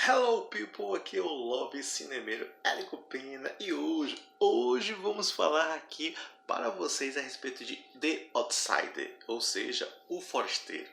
Hello people, aqui é o Love Cinemeiro Érico Pena e hoje vamos falar aqui para vocês a respeito de The Outsider, ou seja, O Forasteiro.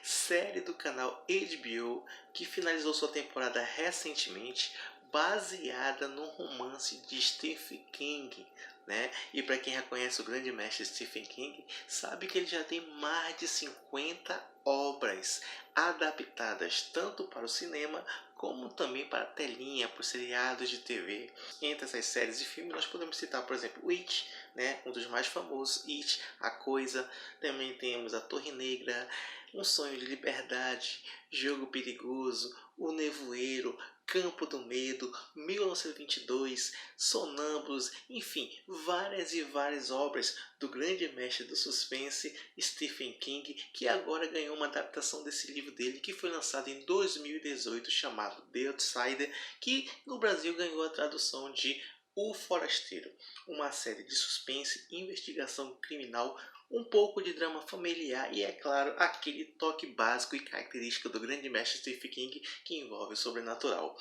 Série do canal HBO que finalizou sua temporada recentemente, baseada no romance de Stephen King, né? E para quem reconhece o grande mestre Stephen King, sabe que ele já tem mais de 50 obras adaptadas tanto para o cinema como também para a telinha, para os seriados de TV. Entre essas séries e filmes nós podemos citar, por exemplo, It, né? Um dos mais famosos, It, A Coisa. Também temos A Torre Negra, Um Sonho de Liberdade, Jogo Perigoso, O Nevoeiro, Campo do Medo, 1922, Sonâmbulos, enfim, várias e várias obras do grande mestre do suspense Stephen King, que agora ganhou uma adaptação desse livro dele, que foi lançado em 2018, chamado The Outsider, que no Brasil ganhou a tradução de O Forasteiro, uma série de suspense e investigação criminal, um pouco de drama familiar e, é claro, aquele toque básico e característico do grande mestre Stephen King que envolve o sobrenatural.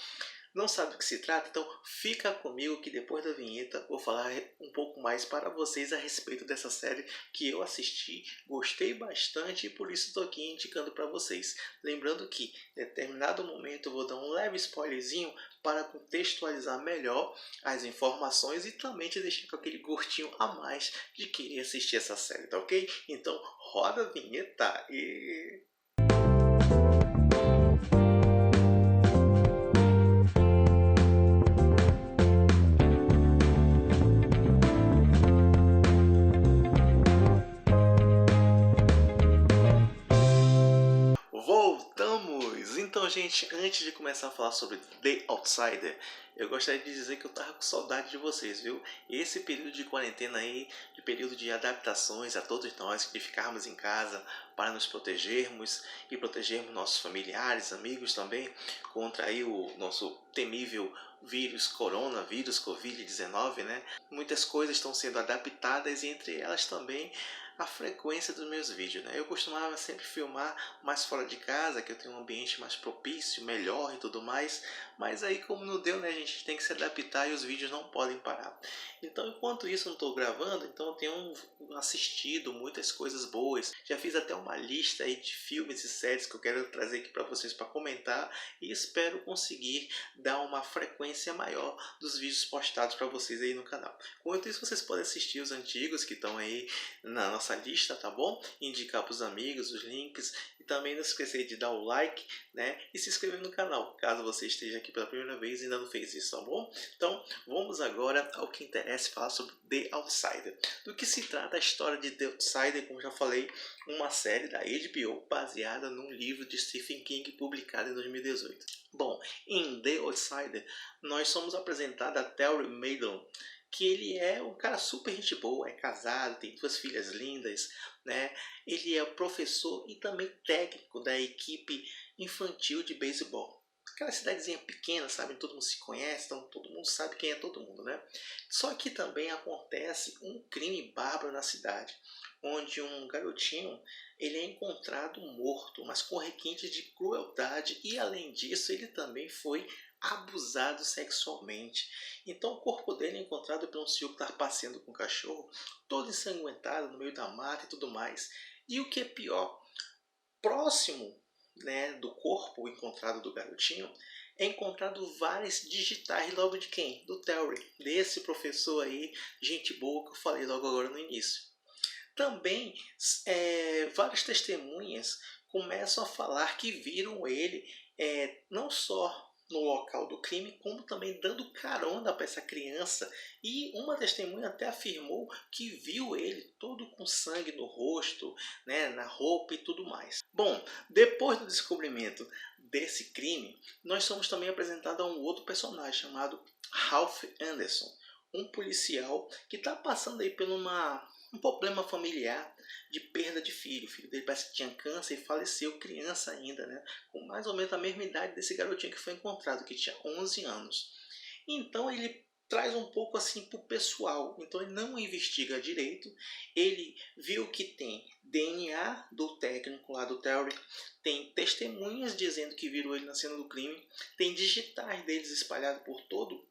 Não sabe do que se trata? Então fica comigo que depois da vinheta vou falar um pouco mais para vocês a respeito dessa série que eu assisti, gostei bastante e por isso estou aqui indicando para vocês. Lembrando que em determinado momento eu vou dar um leve spoilerzinho para contextualizar melhor as informações e também te deixar com aquele gostinho a mais de querer assistir essa série, tá ok? Então roda a vinheta e... Voltamos! Então, gente, antes de começar a falar sobre The Outsider, eu gostaria de dizer que eu tava com saudade de vocês, viu? Esse período de quarentena aí, de período de adaptações a todos nós, de ficarmos em casa para nos protegermos e protegermos nossos familiares, amigos também, contra aí o nosso temível vírus coronavírus, Covid-19, né? Muitas coisas estão sendo adaptadas e entre elas também a frequência dos meus vídeos, né? Eu costumava sempre filmar mais fora de casa, que eu tenho um ambiente mais propício, melhor e tudo mais, mas aí como não deu, né, a gente tem que se adaptar e os vídeos não podem parar. Então enquanto isso eu não estou gravando, então eu tenho assistido muitas coisas boas, já fiz até uma lista aí de filmes e séries que eu quero trazer aqui para vocês para comentar e espero conseguir dar uma frequência maior dos vídeos postados para vocês aí no canal. Enquanto isso vocês podem assistir os antigos que estão aí na nossa lista, tá bom? Indicar para os amigos os links e também não esquecer de dar o like, né? E se inscrever no canal, caso você esteja aqui pela primeira vez e ainda não fez isso, tá bom? Então vamos agora ao que interessa, falar sobre The Outsider. Do que se trata a história de The Outsider, como já falei, uma série da HBO baseada num livro de Stephen King publicado em 2018. Bom, em The Outsider nós somos apresentados a Terry Maidon, que ele é um cara super gente boa, é casado, tem duas filhas lindas, né? Ele é professor e também técnico da equipe infantil de beisebol. Aquela cidadezinha pequena, sabe? Todo mundo se conhece, então todo mundo sabe quem é todo mundo, né? Só que também acontece um crime bárbaro na cidade, onde um garotinho ele é encontrado morto, mas com requintes de crueldade e além disso ele também foi abusado sexualmente. Então o corpo dele é encontrado por um senhor que estava passeando com um cachorro, todo ensanguentado no meio da mata e tudo mais. E o que é pior, próximo, né, do corpo encontrado do garotinho, é encontrado várias digitais logo de quem? Do Terry, desse professor aí, gente boa que eu falei logo agora no início. Também várias testemunhas começam a falar que viram ele não só no local do crime, como também dando carona para essa criança. E uma testemunha até afirmou que viu ele todo com sangue no rosto, né, na roupa e tudo mais. Bom, depois do descobrimento desse crime, nós somos também apresentados a um outro personagem chamado Ralph Anderson, um policial que está passando aí por um problema familiar de perda de filho. O filho dele parece que tinha câncer e faleceu criança ainda, né? Com mais ou menos a mesma idade desse garotinho que foi encontrado, que tinha 11 anos. Então ele traz um pouco assim para o pessoal. Então ele não investiga direito, ele viu que tem DNA do técnico lá do Terry, tem testemunhas dizendo que viram ele na cena do crime, tem digitais deles espalhados por todo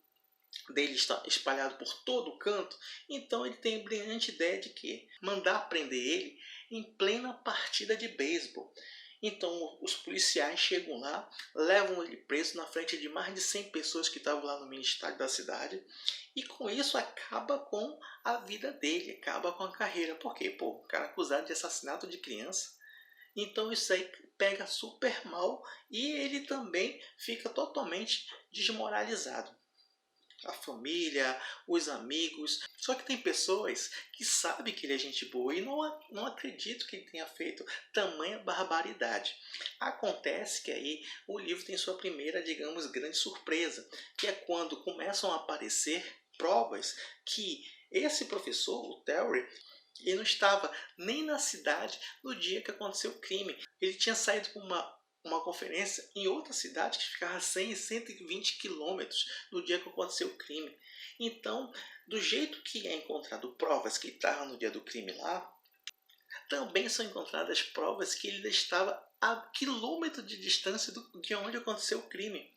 dele está espalhado por todo o canto. Então ele tem a brilhante ideia de que mandar prender ele em plena partida de beisebol. Então os policiais chegam lá, levam ele preso na frente de mais de 100 pessoas que estavam lá no mini estádio da cidade. E com isso acaba com a vida dele, acaba com a carreira. Por quê? Pô, o cara acusado de assassinato de criança. Então isso aí pega super mal e ele também fica totalmente desmoralizado. A família, os amigos. Só que tem pessoas que sabem que ele é gente boa e não acredito que ele tenha feito tamanha barbaridade. Acontece que aí o livro tem sua primeira, digamos, grande surpresa, que é quando começam a aparecer provas que esse professor, o Terry, ele não estava nem na cidade no dia que aconteceu o crime. Ele tinha saído para uma conferência em outra cidade que ficava a 100 e 120 quilômetros no dia que aconteceu o crime. Então, do jeito que é encontrado provas que estavam no dia do crime lá, também são encontradas provas que ele estava a quilômetro de distância de onde aconteceu o crime.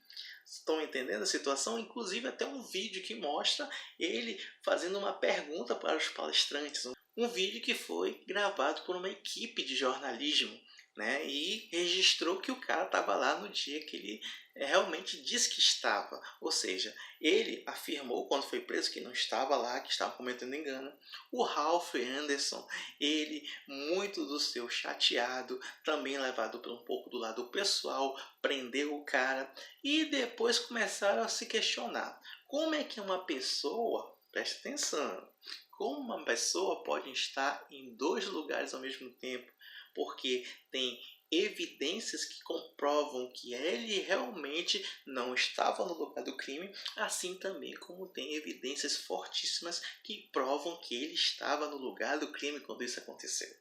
Estão entendendo a situação? Inclusive até um vídeo que mostra ele fazendo uma pergunta para os palestrantes. Um vídeo que foi gravado por uma equipe de jornalismo, né? E registrou que o cara estava lá no dia que ele realmente disse que estava. Ou seja, ele afirmou quando foi preso que não estava lá, que estava cometendo engano. O Ralph Anderson, ele muito do seu chateado, também levado por um pouco do lado pessoal, prendeu o cara e depois começaram a se questionar. Como é que uma pessoa, preste atenção, como uma pessoa pode estar em dois lugares ao mesmo tempo? Porque tem evidências que comprovam que ele realmente não estava no lugar do crime, assim também como tem evidências fortíssimas que provam que ele estava no lugar do crime quando isso aconteceu.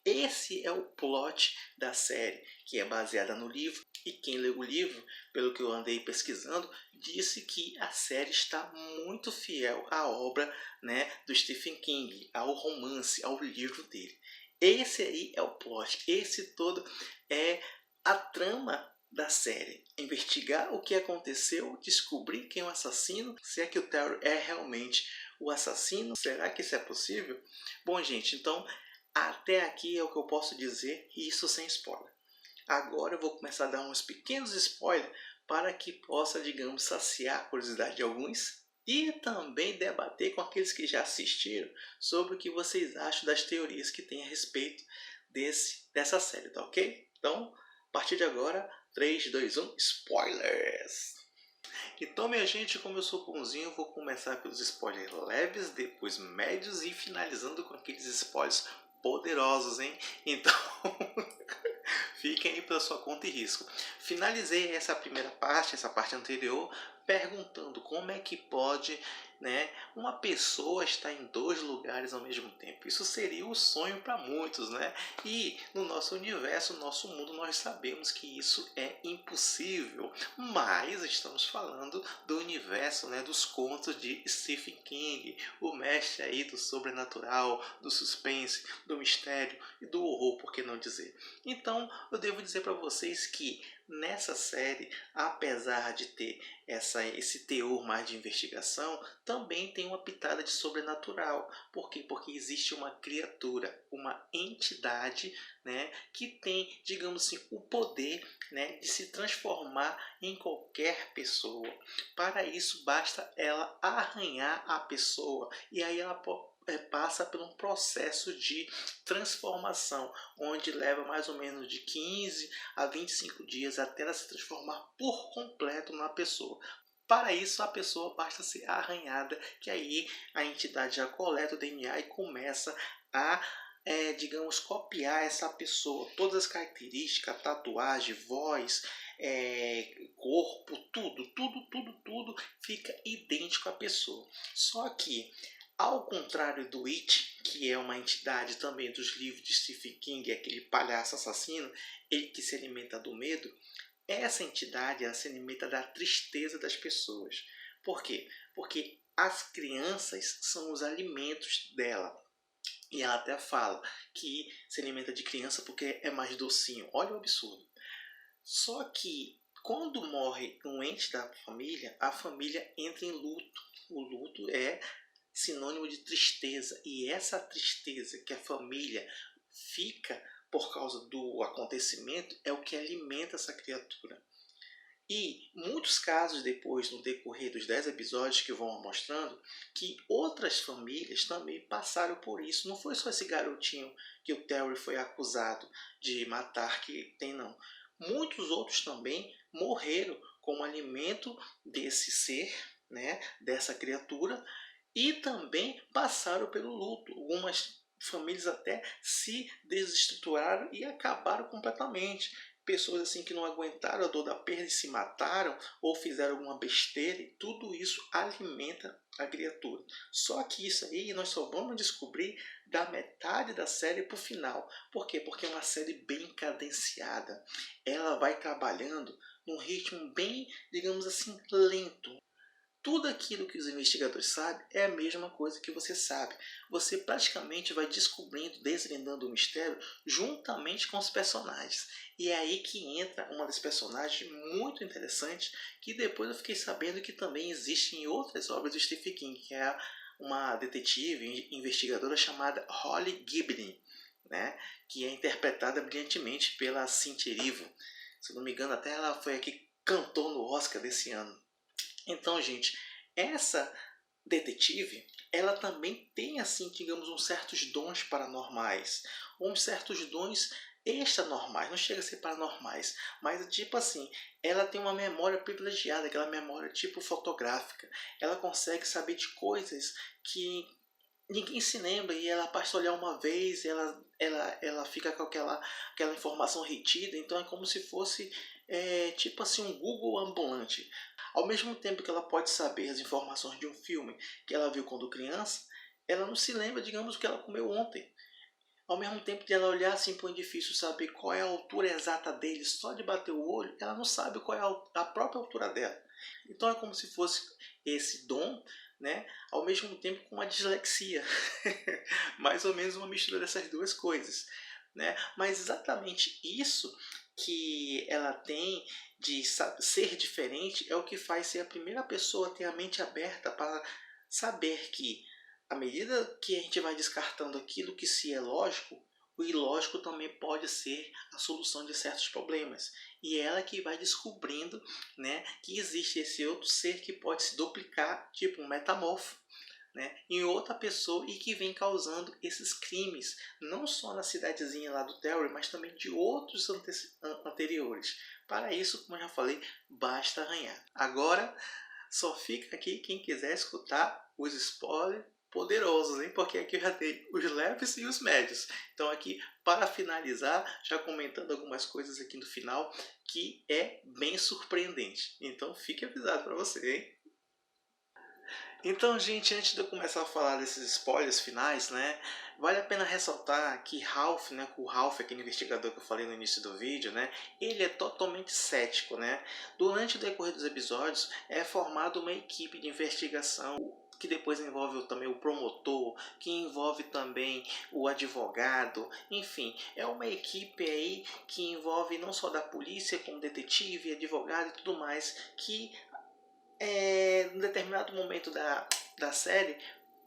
Esse é o plot da série, que é baseada no livro, e quem leu o livro, pelo que eu andei pesquisando, disse que a série está muito fiel à obra, né, do Stephen King, ao romance, ao livro dele. Esse aí é o plot, esse todo é a trama da série. Investigar o que aconteceu, descobrir quem é o assassino, se é que o Terry é realmente o assassino, será que isso é possível? Bom, gente, então até aqui é o que eu posso dizer, e isso sem spoiler. Agora eu vou começar a dar uns pequenos spoilers para que possa, digamos, saciar a curiosidade de alguns e também debater com aqueles que já assistiram sobre o que vocês acham das teorias que tem a respeito dessa série, tá ok? Então, a partir de agora, 3, 2, 1, spoilers! Então, minha gente, como eu sou bonzinho, eu vou começar pelos spoilers leves, depois médios e finalizando com aqueles spoilers poderosos, hein? Então, fiquem aí pela sua conta e risco. Finalizei essa primeira parte, essa parte anterior, perguntando como é que pode, né, uma pessoa estar em dois lugares ao mesmo tempo. Isso seria o sonho para muitos, né? E no nosso universo, no nosso mundo, nós sabemos que isso é impossível. Mas estamos falando do universo, né, dos contos de Stephen King, o mestre aí do sobrenatural, do suspense, do mistério e do horror, por que não dizer? Então, eu devo dizer para vocês que nessa série, apesar de ter esse teor mais de investigação, também tem uma pitada de sobrenatural. Por quê? Porque existe uma criatura, uma entidade, né, que tem, digamos assim, o poder, né, de se transformar em qualquer pessoa. Para isso, basta ela arranhar a pessoa e aí ela passa por um processo de transformação, onde leva mais ou menos de 15 a 25 dias até ela se transformar por completo na pessoa. Para isso, a pessoa basta ser arranhada, que aí a entidade já coleta o DNA e começa a, digamos, copiar essa pessoa. Todas as características, tatuagem, voz, corpo, tudo fica idêntico à pessoa. Só que ao contrário do It, que é uma entidade também dos livros de Stephen King, aquele palhaço assassino, ele que se alimenta do medo, essa entidade ela se alimenta da tristeza das pessoas. Por quê? Porque as crianças são os alimentos dela. E ela até fala que se alimenta de criança porque é mais docinho. Olha o absurdo. Só que quando morre um ente da família, a família entra em luto. O luto é sinônimo de tristeza. E essa tristeza que a família fica por causa do acontecimento é o que alimenta essa criatura. E muitos casos depois, no decorrer dos 10 episódios que vão mostrando, que outras famílias também passaram por isso. Não foi só esse garotinho que o Terry foi acusado de matar que tem, não. Muitos outros também morreram como alimento desse ser, né, dessa criatura, e também passaram pelo luto. Algumas famílias até se desestruturaram e acabaram completamente. Pessoas assim que não aguentaram a dor da perda e se mataram ou fizeram alguma besteira, e tudo isso alimenta a criatura. Só que isso aí nós só vamos descobrir da metade da série para o final. Por quê? Porque é uma série bem cadenciada. Ela vai trabalhando num ritmo bem, digamos assim, lento. Tudo aquilo que os investigadores sabem é a mesma coisa que você sabe. Você praticamente vai descobrindo, desvendando o mistério juntamente com os personagens. E é aí que entra uma das personagens muito interessante, que depois eu fiquei sabendo que também existe em outras obras do Stephen King, que é uma detetive investigadora chamada Holly Gibney, né? Que é interpretada brilhantemente pela Cynthia Erivo. Se eu não me engano, até ela foi a que cantou no Oscar desse ano. Então, gente, essa detetive, ela também tem, assim, digamos, uns certos dons paranormais, uns certos dons extranormais, não chega a ser paranormais, mas tipo assim, ela tem uma memória privilegiada, aquela memória tipo fotográfica. Ela consegue saber de coisas que ninguém se lembra, e ela basta olhar uma vez, ela fica com aquela informação retida. Então é como se fosse tipo assim um Google ambulante. Ao mesmo tempo que ela pode saber as informações de um filme que ela viu quando criança, ela não se lembra, digamos, o que ela comeu ontem. Ao mesmo tempo de ela olhar assim para o edifício, saber qual é a altura exata dele, só de bater o olho, ela não sabe qual é a própria altura dela. Então é como se fosse esse dom, né, ao mesmo tempo com uma dislexia. Mais ou menos uma mistura dessas duas coisas, né? Mas exatamente isso que ela tem de ser diferente é o que faz ser a primeira pessoa a ter a mente aberta para saber que, à medida que a gente vai descartando aquilo que se é lógico, o ilógico também pode ser a solução de certos problemas. E é ela que vai descobrindo, né, que existe esse outro ser que pode se duplicar, tipo um metamorfo, né, em outra pessoa, e que vem causando esses crimes, não só na cidadezinha lá do Terry, mas também de outros anteriores. Para isso, como eu já falei, basta arranhar. Agora, só fica aqui quem quiser escutar os spoilers poderosos, hein? Porque aqui eu já dei os leves e os médios. Então aqui, para finalizar, já comentando algumas coisas aqui no final, que é bem surpreendente. Então fique avisado para você, hein? Então, gente, antes de eu começar a falar desses spoilers finais, né, vale a pena ressaltar que Ralph, né, o Ralph, aquele investigador que eu falei no início do vídeo, né, ele é totalmente cético, né. Durante o decorrer dos episódios, é formada uma equipe de investigação que depois envolve também o promotor, que envolve também o advogado, enfim, é uma equipe aí que envolve não só da polícia, como detetive, advogado e tudo mais, que em determinado momento da série,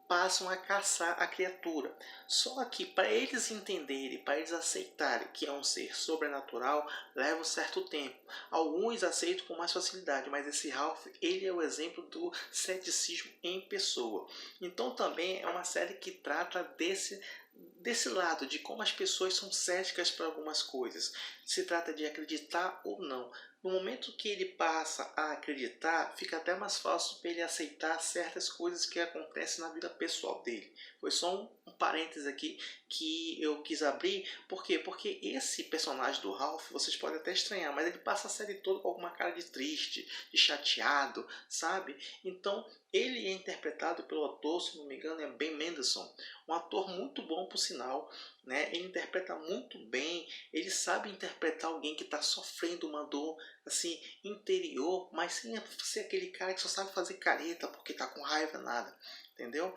passam a caçar a criatura. Só que para eles entenderem, para eles aceitarem que é um ser sobrenatural, leva um certo tempo. Alguns aceitam com mais facilidade, mas esse Ralph, ele é o exemplo do ceticismo em pessoa. Então também é uma série que trata desse lado, de como as pessoas são céticas para algumas coisas. Se trata de acreditar ou não. No momento que ele passa a acreditar, fica até mais fácil para ele aceitar certas coisas que acontecem na vida pessoal dele. Foi só um parênteses aqui que eu quis abrir. Por quê? Porque esse personagem do Ralph, vocês podem até estranhar, mas ele passa a série toda com alguma cara de triste, de chateado, sabe? Então, ele é interpretado pelo ator, se não me engano, é Ben Mendelsohn. Um ator muito bom, por sinal, né? Ele interpreta muito bem, ele sabe interpretar alguém que está sofrendo uma dor assim, interior, mas sem ser aquele cara que só sabe fazer careta porque está com raiva, nada, entendeu?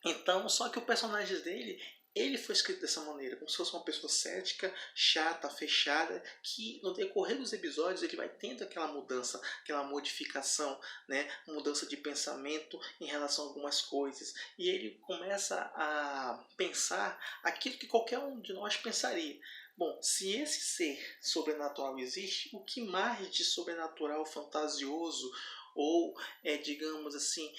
Então, só que o personagem dele, ele foi escrito dessa maneira, como se fosse uma pessoa cética, chata, fechada, que no decorrer dos episódios ele vai tendo aquela mudança, aquela modificação, né? Mudança de pensamento em relação a algumas coisas. E ele começa a pensar aquilo que qualquer um de nós pensaria. Bom, se esse ser sobrenatural existe, o que mais de sobrenatural, fantasioso ou, digamos assim,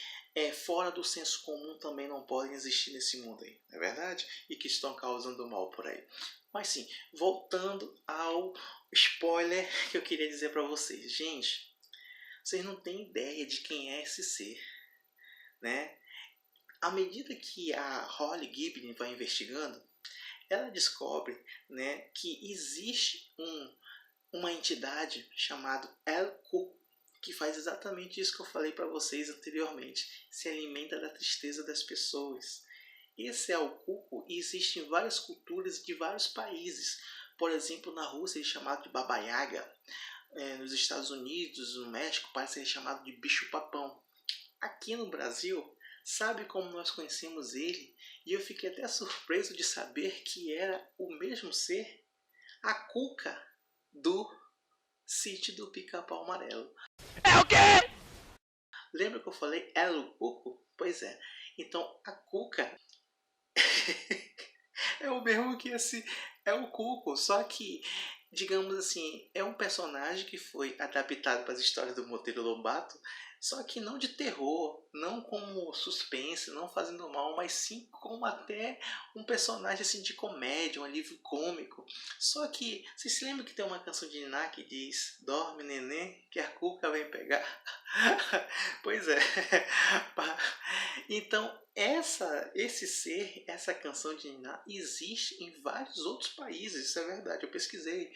fora do senso comum também não podem existir nesse mundo aí, não é verdade? E que estão causando mal por aí. Mas sim, voltando ao spoiler que eu queria dizer para vocês. Gente, vocês não têm ideia de quem é esse ser, né? À medida que a Holly Gibney vai investigando, ela descobre, né, que existe uma entidade chamada El Cuco, que faz exatamente isso que eu falei para vocês anteriormente. Se alimenta da tristeza das pessoas. Esse El Cuco existe em várias culturas de vários países. Por exemplo, na Rússia ele é chamado de Baba Yaga. Nos Estados Unidos, no México, parece ser chamado de bicho-papão. Aqui no Brasil, sabe como nós conhecemos ele? E eu fiquei até surpreso de saber que era o mesmo ser, a Cuca do Sítio do Pica-Pau Amarelo. É o quê? Lembra que eu falei El Cuco? Pois é. Então, a Cuca é o mesmo que esse é o Cuco, só que, digamos assim, é um personagem que foi adaptado para as histórias do Monteiro Lobato, só que não de terror, não como suspense, não fazendo mal, mas sim como até um personagem assim de comédia, um alívio cômico. Só que, vocês se lembram que tem uma canção de Niná que diz: dorme neném, que a Cuca vem pegar? Pois é. Então, esse ser, essa canção de Niná existe em vários outros países, isso é verdade, eu pesquisei.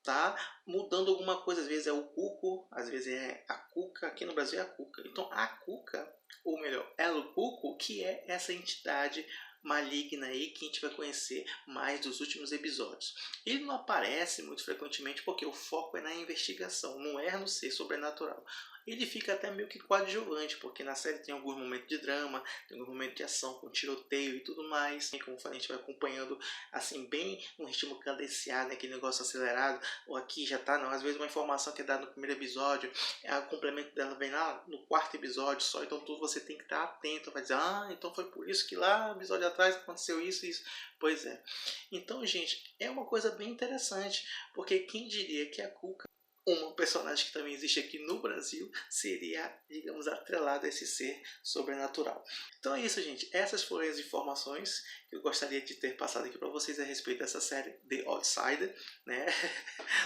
Tá mudando alguma coisa, às vezes é o Cuco, às vezes é a Cuca, aqui no Brasil é a Cuca. Então a Cuca, ou melhor, El Cuco, que é essa entidade maligna aí que a gente vai conhecer mais dos últimos episódios. Ele não aparece muito frequentemente porque o foco é na investigação, não é no ser sobrenatural. Ele fica até meio que coadjuvante, porque na série tem alguns momentos de drama, tem alguns momentos de ação com tiroteio e tudo mais. E como eu falei, a gente vai acompanhando assim bem no ritmo cadenciado, aquele negócio acelerado, ou aqui já tá, não. Às vezes uma informação que é dada no primeiro episódio, o complemento dela vem lá no quarto episódio só, então tudo você tem que estar atento, vai dizer, então foi por isso que lá no episódio atrás aconteceu isso e isso. Pois é. Então, gente, é uma coisa bem interessante, porque quem diria que a Cuca, uma personagem que também existe aqui no Brasil, seria, digamos, atrelada a esse ser sobrenatural. Então é isso, gente. Essas foram as informações que eu gostaria de ter passado aqui para vocês a respeito dessa série The Outsider, né?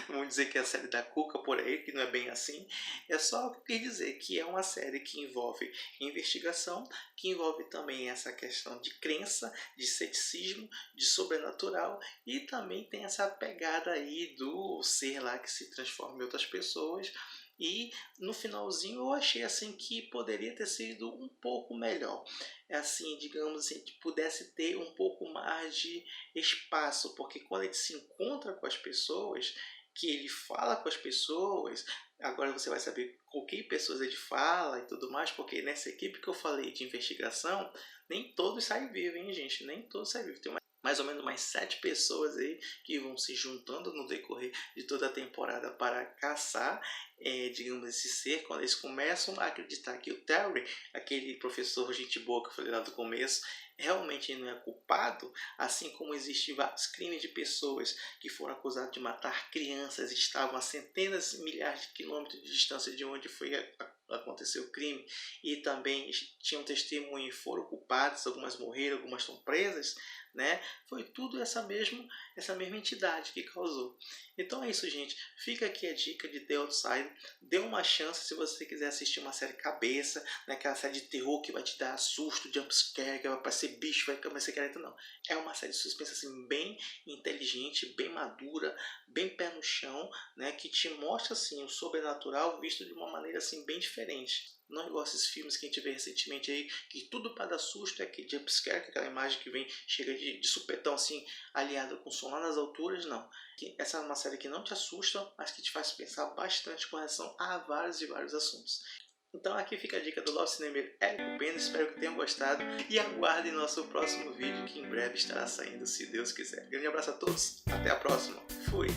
Vamos dizer que é a série da Cuca por aí, que não é bem assim. É só que dizer que é uma série que envolve investigação, que envolve também essa questão de crença, de ceticismo, de sobrenatural, e também tem essa pegada aí do ser lá que se transforma em outras pessoas. E no finalzinho eu achei assim que poderia ter sido um pouco melhor. É assim, digamos assim, que pudesse ter um pouco mais de espaço, porque quando ele se encontra com as pessoas, que ele fala com as pessoas, agora você vai saber com que pessoas ele fala e tudo mais, porque nessa equipe que eu falei de investigação, nem todos saem vivos, hein, gente? Nem todos saem vivos. Tem mais ou menos mais 7 pessoas aí que vão se juntando no decorrer de toda a temporada para caçar, digamos, esse ser. Quando eles começam a acreditar que o Terry, aquele professor gente boa que eu falei lá do começo, realmente não é culpado, assim como existem vários crimes de pessoas que foram acusadas de matar crianças e estavam a centenas, milhares de quilômetros de distância de onde foi aconteceu o crime, e também tinham testemunho e foram culpados, algumas morreram, algumas estão presas, né? Foi tudo essa mesma entidade que causou. Então é isso, gente. Fica aqui a dica de The Outsider. Dê uma chance se você quiser assistir uma série cabeça, né? Aquela série de terror que vai te dar susto, jumpscare, que vai aparecer bicho, vai aparecer careta, não. É uma série de suspense assim, bem inteligente, bem madura, bem pé no chão, né? Que te mostra assim, o sobrenatural visto de uma maneira assim, bem diferente. Não igual esses filmes que a gente vê recentemente aí, que tudo para dar susto é aquele jumpscare, que é aquela imagem que vem, chega de supetão assim, aliado com som lá nas alturas, não. Essa é uma série que não te assusta, mas que te faz pensar bastante com relação a vários e vários assuntos. Então aqui fica a dica do Love Cinema Érico Pena, espero que tenham gostado e aguardem nosso próximo vídeo que em breve estará saindo, se Deus quiser. Grande abraço a todos, até a próxima, fui!